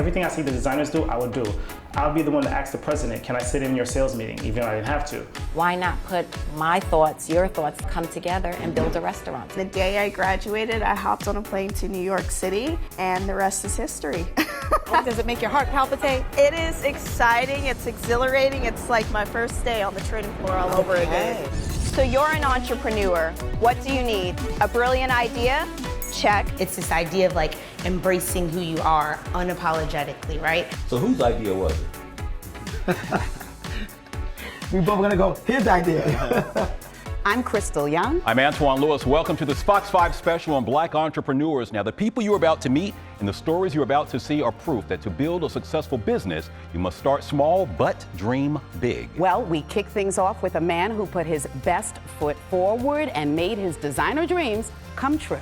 Everything I see the designers do, I would do. I'll be the one to ask the president, can I sit in your sales meeting, even though I didn't have to. Why not put my thoughts, your thoughts, come together and build a restaurant? The day I graduated, I hopped on a plane to New York City, and the rest is history. Does it make your heart palpitate? It is exciting, it's exhilarating, it's like my first day on the trading floor all over again. So you're an entrepreneur. What do you need? A brilliant idea? Check. It's this idea of like embracing who you are unapologetically, right? So whose idea was it? We both gonna go, his idea. I'm Crystal Young. I'm Antoine Lewis. Welcome to this Fox 5 special on Black entrepreneurs. Now, the people you're about to meet and the stories you're about to see are proof that to build a successful business, you must start small but dream big. Well, we kick things off with a man who put his best foot forward and made his designer dreams come true.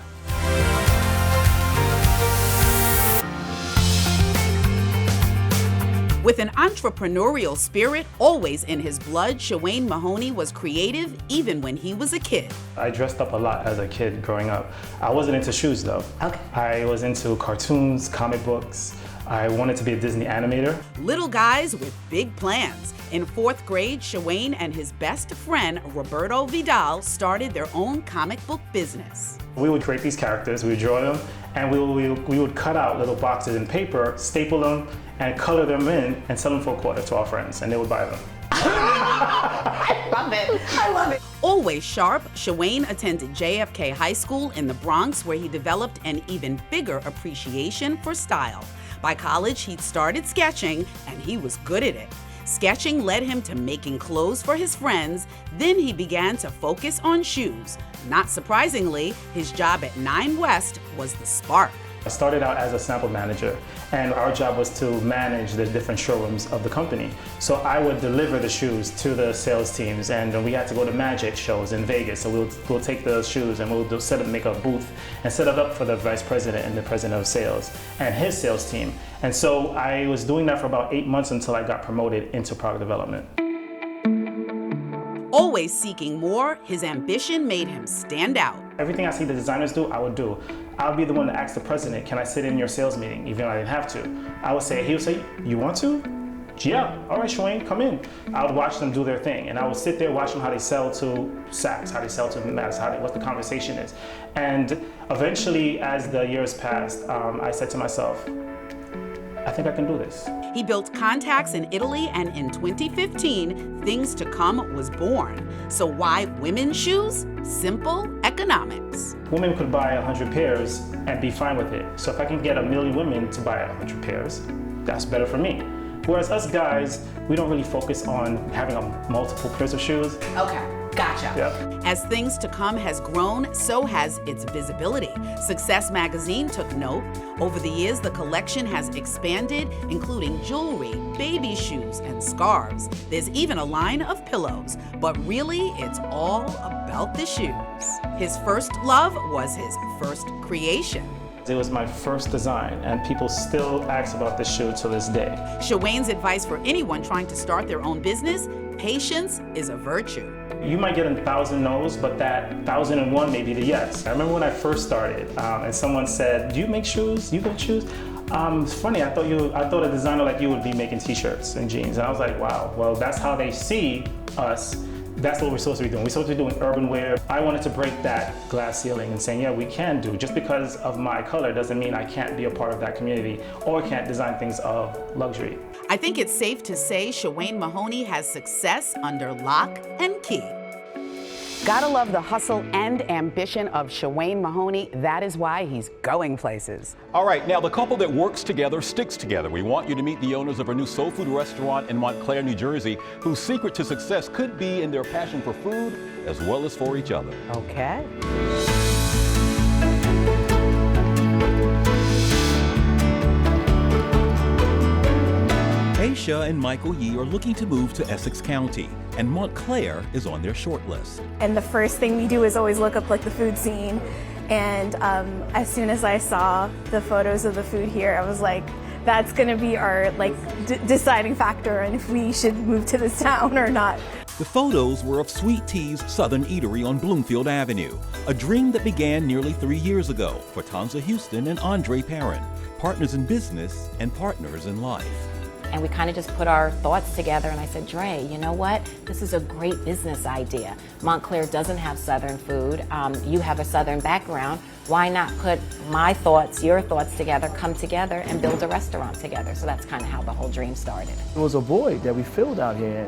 With an entrepreneurial spirit always in his blood, Shawayne Mahoney was creative even when he was a kid. I dressed up a lot as a kid growing up. I wasn't into shoes though. Okay. I was into cartoons, comic books. I wanted to be a Disney animator. Little guys with big plans. In 4th grade, Shawayne and his best friend, Roberto Vidal, started their own comic book business. We would create these characters, we would draw them, and we would cut out little boxes in paper, staple them, and color them in, and sell them for $0.25 to our friends, and they would buy them. I love it. I love it. Always sharp, Shawayne attended JFK High School in the Bronx, where he developed an even bigger appreciation for style. By college, he'd started sketching, and he was good at it. Sketching led him to making clothes for his friends. Then he began to focus on shoes. Not surprisingly, his job at 9 West was the spark. I started out as a sample manager, and our job was to manage the different showrooms of the company. So I would deliver the shoes to the sales teams, and we had to go to magic shows in Vegas. So we'll take the shoes and we'll make a booth and set it up for the vice president and the president of sales and his sales team. And so I was doing that for about 8 months until I got promoted into product development. Always seeking more, his ambition made him stand out. Everything I see the designers do, I would do. I'll be the one to ask the president, can I sit in your sales meeting, even though I didn't have to. He would say, you want to? Yeah, all right, Shawayne, come in. I would watch them do their thing, and I would sit there watching how they sell to Saks, how they sell to Mass, what the conversation is. And eventually, as the years passed, I said to myself, I think I can do this. He built contacts in Italy, and in 2015, Things to Come was born. So why women's shoes? Simple economics. Women could buy 100 pairs and be fine with it. So if I can get 1 million women to buy 100 pairs, that's better for me. Whereas us guys, we don't really focus on having multiple pairs of shoes. Okay. Gotcha. Yeah. As Things to Come has grown, so has its visibility. Success Magazine took note. Over the years, the collection has expanded, including jewelry, baby shoes, and scarves. There's even a line of pillows. But really, it's all about the shoes. His first love was his first creation. It was my first design, and people still ask about this shoe to this day. Shawayne's advice for anyone trying to start their own business: patience is a virtue. You might get 1,000 no's, but that 1,001 may be the yes. I remember when I first started, and someone said, "Do you make shoes? You make shoes?" It's funny. I thought a designer like you would be making T-shirts and jeans, and I was like, "Wow. Well, that's how they see us. That's what we're supposed to be doing. We're supposed to be doing urban wear." I wanted to break that glass ceiling and saying, "Yeah, we can do. Just because of my color doesn't mean I can't be a part of that community or can't design things of luxury." I think it's safe to say Shawayne Mahoney has success under lock and key. Gotta love the hustle and ambition of Shawayne Mahoney. That is why he's going places. All right, now the couple that works together sticks together. We want you to meet the owners of a new soul food restaurant in Montclair, New Jersey, whose secret to success could be in their passion for food as well as for each other. Okay. Aisha and Michael Yee are looking to move to Essex County, and Montclair is on their short list. And the first thing we do is always look up like the food scene. And as soon as I saw the photos of the food here, I was like, that's gonna be our deciding factor on if we should move to this town or not. The photos were of Sweet Tea's Southern Eatery on Bloomfield Avenue, a dream that began nearly 3 years ago for Tanza Houston and Andre Perrin, partners in business and partners in life. And we kind of just put our thoughts together, and I said, Dre, you know what? This is a great business idea. Montclair doesn't have Southern food. You have a Southern background. Why not put my thoughts, your thoughts together, come together and build a restaurant together? So that's kind of how the whole dream started. It was a void that we filled out here,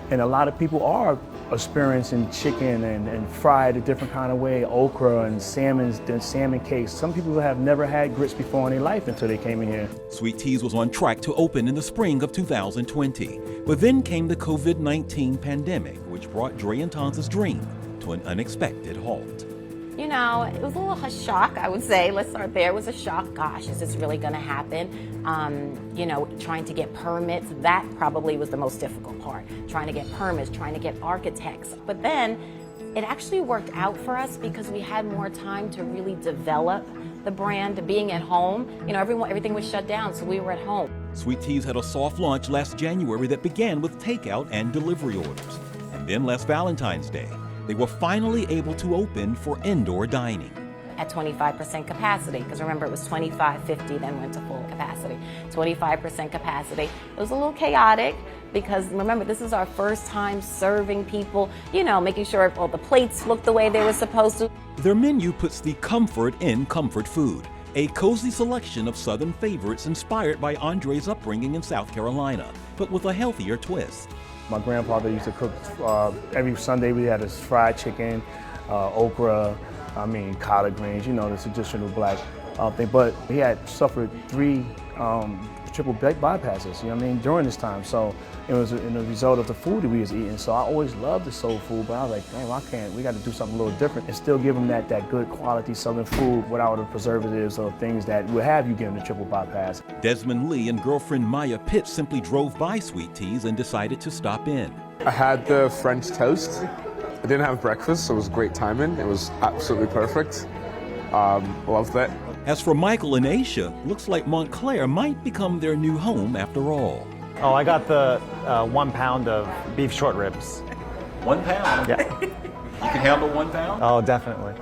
and a lot of people are experiencing chicken and fried a different kind of way, okra and salmon cakes. Some people have never had grits before in their life until they came in here. Sweet Tea's was on track to open in the spring of 2020, but then came the COVID-19 pandemic, which brought Dre and Tanza's dream to an unexpected halt. You know, it was a little shock, I would say. Let's start there. It was a shock. Gosh, is this really going to happen? You know, trying to get permits, that probably was the most difficult part. Trying to get permits, trying to get architects. But then it actually worked out for us because we had more time to really develop the brand. Being at home, you know, everything was shut down, so we were at home. Sweet Tea's had a soft launch last January that began with takeout and delivery orders. And then last Valentine's Day, they were finally able to open for indoor dining. At 25% capacity, because remember it was 25, 50, then went to full capacity. 25% capacity. It was a little chaotic because remember this is our first time serving people, you know, making sure all the plates looked the way they were supposed to. Their menu puts the comfort in comfort food, a cozy selection of Southern favorites inspired by Andre's upbringing in South Carolina, but with a healthier twist. My grandfather used to cook every Sunday. We had this fried chicken, okra, collard greens, you know, the traditional black thing. But he had suffered 3 triple bypasses, you know what I mean, during this time. So it was in a result of the food that we was eating. So I always loved the soul food, but I was like, damn, we got to do something a little different and still give them that good quality Southern food without the preservatives or things that would have you give them the triple bypass. Desmond Lee and girlfriend Maya Pitts simply drove by Sweet Tea's and decided to stop in. I had the French toast. I didn't have breakfast, so it was great timing. It was absolutely perfect. Loved it. As for Michael and Aisha, looks like Montclair might become their new home after all. Oh, I got the 1 pound of beef short ribs. 1 pound? Yeah. You can handle 1 pound? Oh, definitely.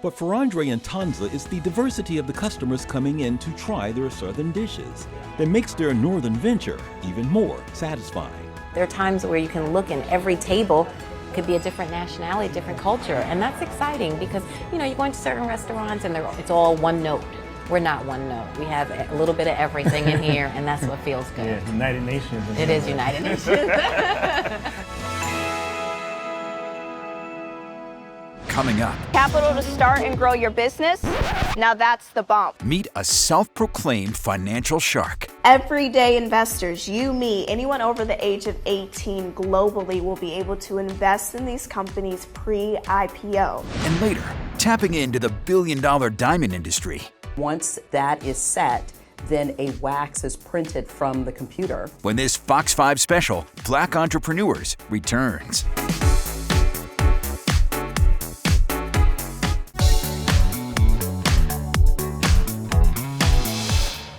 But for Andre and Tanza, it's the diversity of the customers coming in to try their Southern dishes that makes their Northern venture even more satisfying. There are times where you can look and every table could be a different nationality, a different culture, and that's exciting because, you know, you go into certain restaurants and it's all one note. We're not one note. We have a little bit of everything in here, and that's what feels good. Yeah, United Nations. It is United Nations. Coming up. Capital to start and grow your business? Now that's the bump. Meet a self-proclaimed financial shark. Everyday investors, you, me, anyone over the age of 18 globally will be able to invest in these companies pre-IPO. And later, tapping into the billion-dollar diamond industry. Once that is set, then a wax is printed from the computer. When this Fox 5 special, Black Entrepreneurs, returns.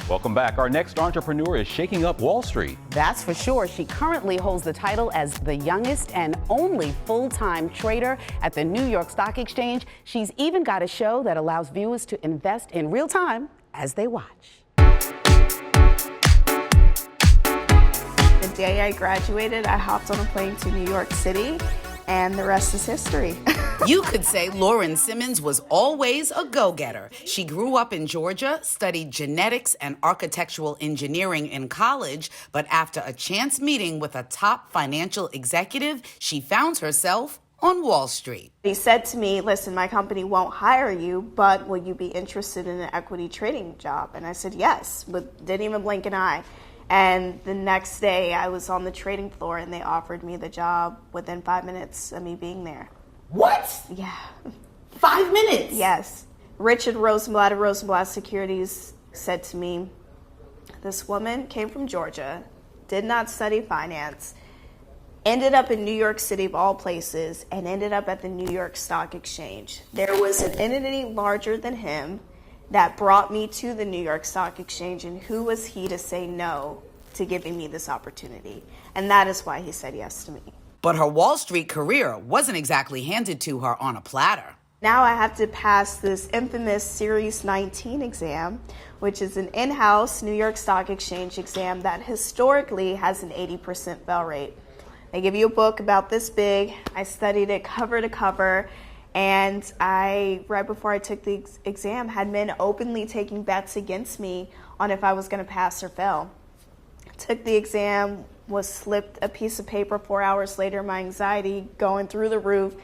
Welcome back. Our next entrepreneur is shaking up Wall Street. That's for sure. She currently holds the title as the youngest and only full-time trader at the New York Stock Exchange. She's even got a show that allows viewers to invest in real time as they watch. The day I graduated, I hopped on a plane to New York City, and the rest is history. You could say Lauren Simmons was always a go-getter. She grew up in Georgia, studied genetics and architectural engineering in college, but after a chance meeting with a top financial executive, she found herself on Wall Street. He said to me, listen, my company won't hire you, but will you be interested in an equity trading job? And I said yes, but didn't even blink an eye. And the next day I was on the trading floor and they offered me the job within 5 minutes of me being there. What? Yeah. 5 minutes? Yes. Richard Rosenblatt of Rosenblatt Securities said to me, this woman came from Georgia, did not study finance, ended up in New York City of all places, and ended up at the New York Stock Exchange. There was an entity larger than him that brought me to the New York Stock Exchange, and who was he to say no to giving me this opportunity. And that is why he said yes to me. But her Wall Street career wasn't exactly handed to her on a platter. Now I have to pass this infamous Series 19 exam, which is an in-house New York Stock Exchange exam that historically has an 80% fail rate. They give you a book about this big. I studied it cover to cover, and right before I took the exam, had men openly taking bets against me on if I was going to pass or fail. Took the exam, was slipped a piece of paper 4 hours later, my anxiety going through the roof,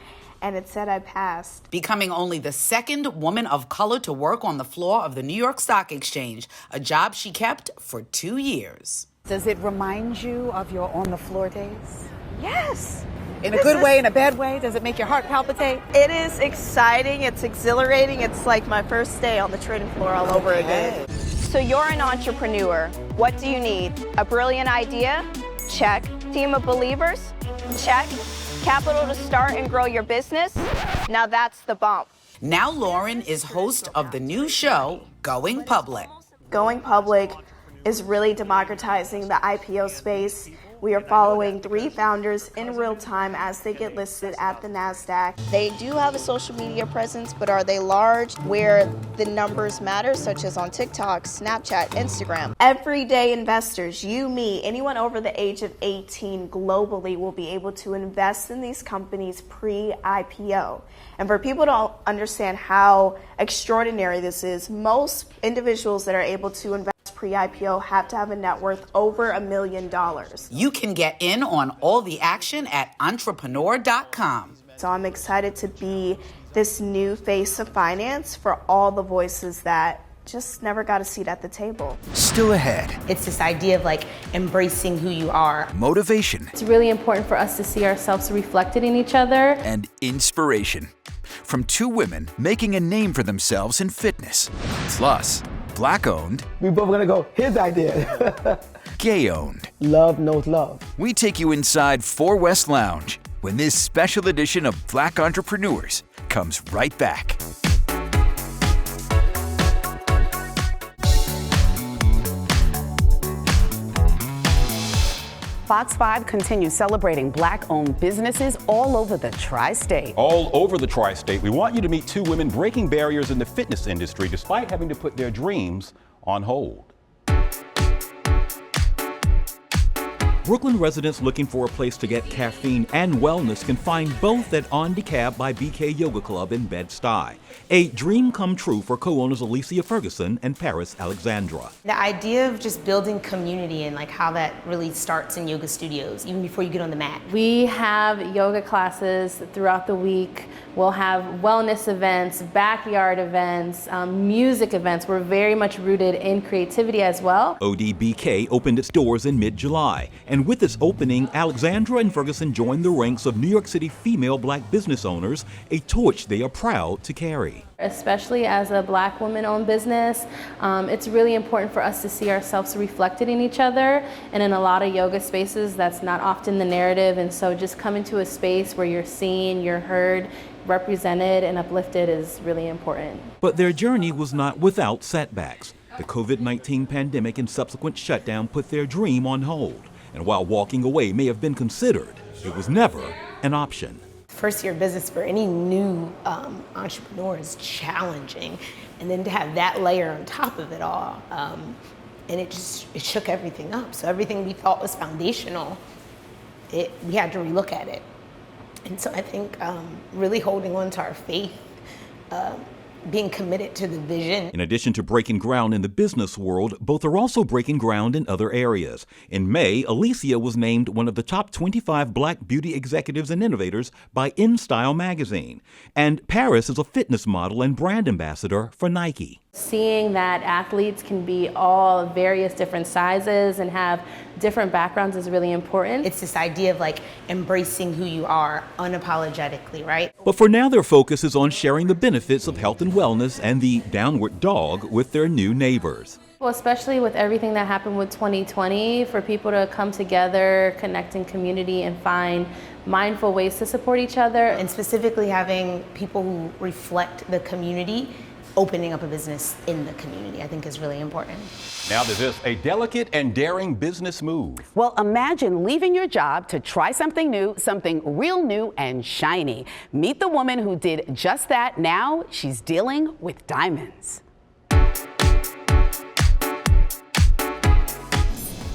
and it said I passed. Becoming only the second woman of color to work on the floor of the New York Stock Exchange, a job she kept for 2 years. Does it remind you of your on-the-floor days? Yes. In a good way, in a bad way? Does it make your heart palpitate? It is exciting, it's exhilarating, it's like my first day on the trading floor all over again. So you're an entrepreneur. What do you need? A brilliant idea? Check. Team of believers? Check. Capital to start and grow your business? Now that's the bump. Now Lauren is host of the new show, Going Public. Going public is really democratizing the IPO space. We are following 3 founders in real time as they get listed at the NASDAQ. They do have a social media presence, but are they large where the numbers matter, such as on TikTok, Snapchat, Instagram? Everyday investors, you, me, anyone over the age of 18 globally will be able to invest in these companies pre-IPO. And for people to understand how extraordinary this is, most individuals that are able to invest pre-IPO have to have a net worth over $1 million. You can get in on all the action at entrepreneur.com. So I'm excited to be this new face of finance for all the voices that just never got a seat at the table. Still ahead. It's this idea of like embracing who you are. Motivation. It's really important for us to see ourselves reflected in each other. And inspiration. From 2 women making a name for themselves in fitness. Plus, Black-owned. We both gonna go, his idea. Gay-owned. Love knows love. We take you inside 4 West Lounge when this special edition of Black Entrepreneurs comes right back. Fox 5 continues celebrating Black-owned businesses all over the tri-state. All over the tri-state, we want you to meet 2 women breaking barriers in the fitness industry despite having to put their dreams on hold. Brooklyn residents looking for a place to get caffeine and wellness can find both at On Decab by BK Yoga Club in Bed-Stuy. A dream come true for co-owners Alicia Ferguson and Paris Alexandra. The idea of just building community and like how that really starts in yoga studios, even before you get on the mat. We have yoga classes throughout the week. We'll have wellness events, backyard events, music events. We're very much rooted in creativity as well. ODBK opened its doors in mid-July, and with its opening, Alexandra and Ferguson joined the ranks of New York City female Black business owners, a torch they are proud to carry. Especially as a Black woman-owned business, it's really important for us to see ourselves reflected in each other, and in a lot of yoga spaces, that's not often the narrative, and so just coming to a space where you're seen, you're heard, represented, and uplifted is really important. But their journey was not without setbacks. The COVID-19 pandemic and subsequent shutdown put their dream on hold, and while walking away may have been considered, it was never an option. First year business for any new entrepreneur is challenging, and then to have that layer on top of it all, and it shook everything up. So everything we thought was foundational, we had to relook at it. And so I think really holding on to our faith, being committed to the vision. In addition to breaking ground in the business world, both are also breaking ground in other areas. In May, Alicia was named one of the top 25 Black beauty executives and innovators by InStyle magazine. And Paris is a fitness model and brand ambassador for Nike. Seeing that athletes can be all various different sizes and have different backgrounds is really important. It's this idea of like embracing who you are unapologetically, right? But for now, their focus is on sharing the benefits of health and wellness and the downward dog with their new neighbors. Well, especially with everything that happened with 2020, for people to come together, connect in community, and find mindful ways to support each other. And specifically having people who reflect the community opening up a business in the community, I think is really important. Now to this, a delicate and daring business move. Well, imagine leaving your job to try something new, something real new and shiny. Meet the woman who did just that. Now she's dealing with diamonds.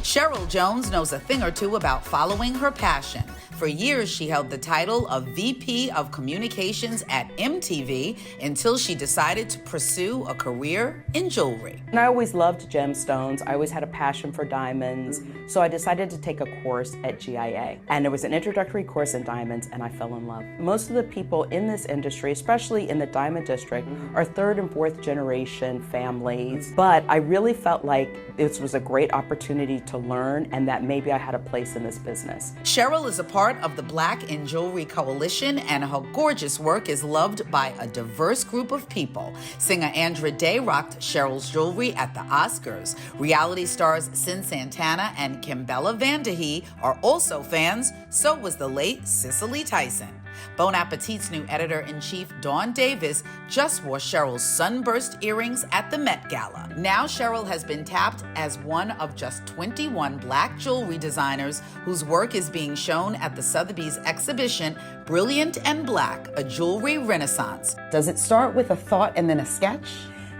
Cheryl Jones knows a thing or two about following her passion. For years, she held the title of VP of Communications at MTV until she decided to pursue a career in jewelry. And I always loved gemstones. I always had a passion for diamonds. So I decided to take a course at GIA. And there was an introductory course in diamonds, and I fell in love. Most of the people in this industry, especially in the diamond district, are third and fourth generation families. But I really felt like this was a great opportunity to learn and that maybe I had a place in this business. Cheryl is a part of the Black in Jewelry Coalition, and her gorgeous work is loved by a diverse group of people. Singer Andra Day rocked Cheryl's jewelry at the Oscars. Reality stars Sin Santana and Kimbella Vanderhee are also fans. So was the late Cicely Tyson. Bon Appetit's new editor-in-chief, Dawn Davis, just wore Cheryl's sunburst earrings at the Met Gala. Now Cheryl has been tapped as one of just 21 Black jewelry designers whose work is being shown at the Sotheby's exhibition, Brilliant and Black, a Jewelry Renaissance. Does it start with a thought and then a sketch?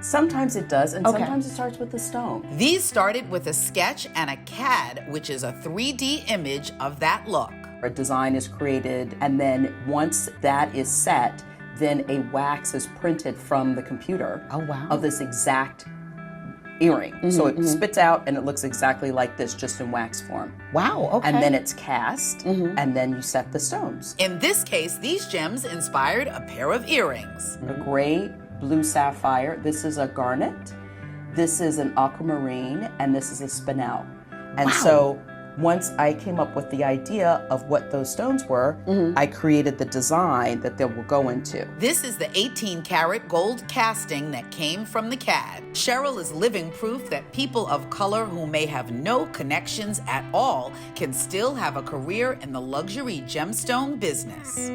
Sometimes it does, and sometimes it starts with a stone. These started with a sketch and a CAD, which is a 3D image of that look. A design is created, and then once that is set, then a wax is printed from the computer of this exact earring. So it spits out and it looks exactly like this, just in wax form. Wow, okay. And then it's cast, and then you set the stones. In this case, these gems inspired a pair of earrings. A gray, blue sapphire. This is a garnet. This is an aquamarine, and this is a spinel. And so once I came up with the idea of what those stones were, I created the design that they will go into. This is the 18-karat gold casting that came from the CAD. Cheryl is living proof that people of color who may have no connections at all can still have a career in the luxury gemstone business.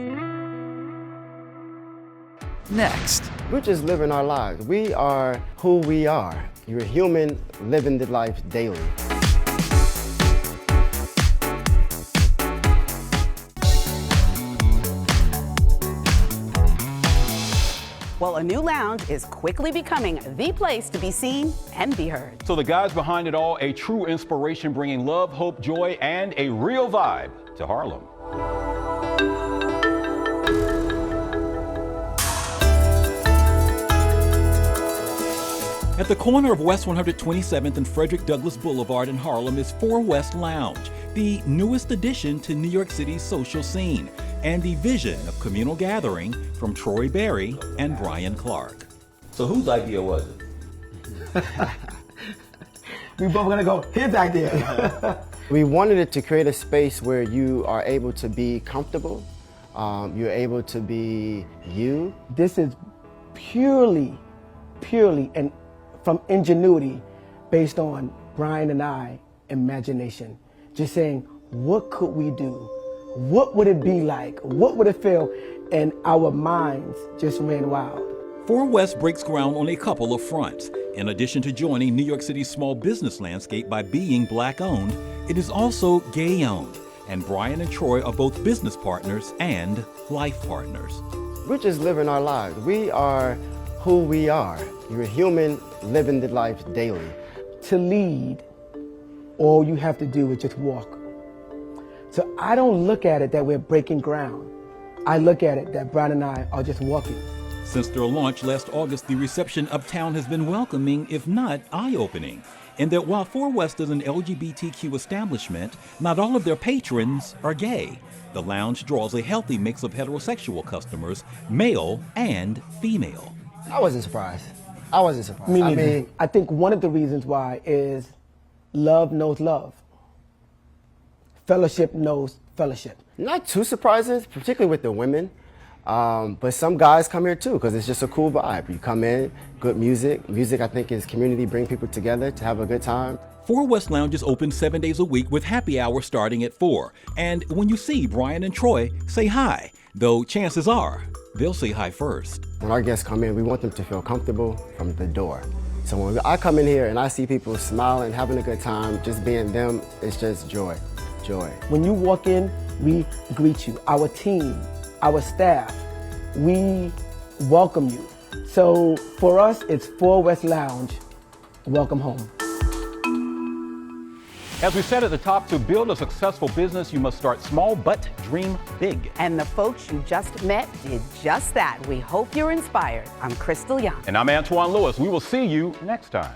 Next. We're just living our lives. We are who we are. You're a human living the life daily. Well, a new lounge is quickly becoming the place to be seen and be heard. So the guys behind it all, a true inspiration, bringing love, hope, joy, and a real vibe to Harlem. At the corner of West 127th and Frederick Douglass Boulevard in Harlem is 4 West Lounge, the newest addition to New York City's social scene, and the vision of communal gathering from Troy Berry and Brian Clark. So whose idea was it? We both gonna go, his idea. We wanted it to create a space where you are able to be comfortable, you're able to be you. This is purely and from ingenuity based on Brian and I imagination. Just saying, what could we do? What would it be like? What would it feel? And our minds just ran wild. 4 West breaks ground on a couple of fronts. In addition to joining New York City's small business landscape by being Black-owned, it is also gay-owned. And Brian and Troy are both business partners and life partners. We're just living our lives. We are who we are. You're a human living the life daily. To lead, all you have to do is just walk. So I don't look at it that we're breaking ground. I look at it that Brian and I are just walking. Since their launch last August, the reception uptown has been welcoming, if not eye-opening. And that while 4 West is an LGBTQ establishment, not all of their patrons are gay. The lounge draws a healthy mix of heterosexual customers, male and female. I wasn't surprised. Me neither. I think one of the reasons why is love knows love. Fellowship knows fellowship. Not too surprising, particularly with the women. But some guys come here too, because it's just a cool vibe. You come in, good music. Music, I think, is community, bring people together to have a good time. 4 West Lounge is open 7 days a week with happy hour starting at 4. And when you see Brian and Troy, say hi. though chances are they'll say hi first. When our guests come in, we want them to feel comfortable from the door. So when I come in here and I see people smiling, having a good time, just being them, it's just joy, joy. When you walk in, we greet you. Our team, our staff, we welcome you. So for us, it's 4 West Lounge. Welcome home. As we said at the top, to build a successful business, you must start small but dream big. And the folks you just met did just that. We hope you're inspired. I'm Crystal Young. And I'm Antoine Lewis. We will see you next time.